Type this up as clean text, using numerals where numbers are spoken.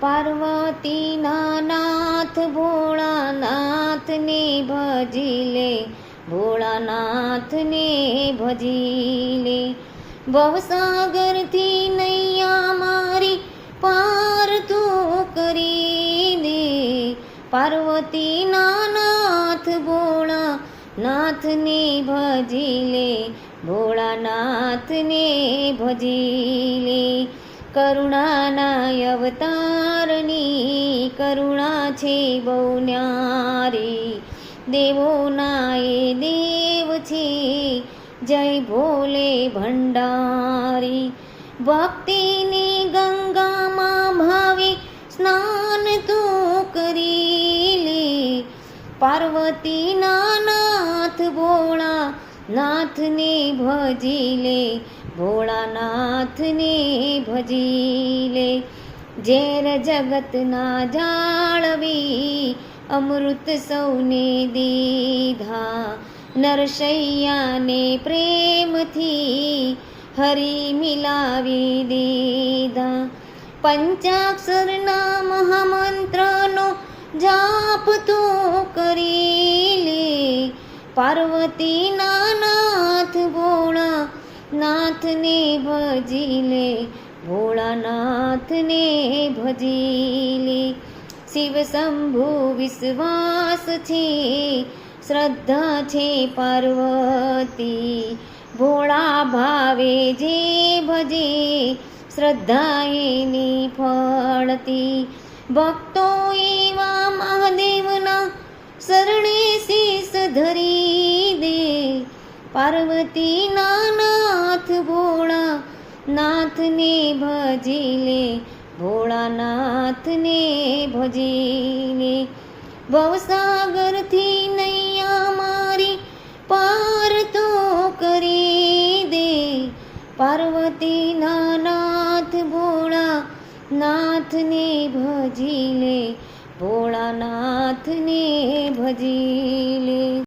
પાર્વતીના નાથ ભોળાનાથને ભજી લે, ભોળાનાથને ભજી લે. ભવસાગરથી નૈયા મારી પાર તું કરી દે, પાર્વતીના નાથ ભોળાનાથને ભજી લે, ભોળાનાથને ભજી લે. કરુણાના અવતારની કરુણા છે બહુ ન્યારી, દેવોના એ દેવ છે જય ભોલે ભંડારી. ભક્તિની ગંગામાં ભાવે સ્નાન તું કરી લે, પાર્વતીના નાથ ભોળાનાથને ભજી લે, ભોળાનાથને ભજી લે. ઝેર જગતના જાળવી અમૃત સૌને દીધા, નરસૈયાને પ્રેમથી હરી મિલાવી દીધા. પંચાક્ષરના મહામંત્રનો જાપ તું કરી લે, પાર્વતીના નાથ ભોળાનાથને ભજી લે, ભોળાનાથને ભજી લે. શિવ શંભુ વિશ્વાસ છે, શ્રદ્ધા છે પાર્વતી, ભોળા ભાવે જે ભજે શ્રદ્ધા એની ફળતી. ભક્તો એવા મહાદેવના શરણે શીશ ધરી દે, પાર્વતીના નાથ ભોળાનાથને ભજી લે, ભોળાનાથને ભજી લે. ભવસાગરથી નૈયા મારી પાર તો કરી દે, પાર્વતીના નાથ ભોળાનાથને ભજી લે, ભોળાનાથને ભજી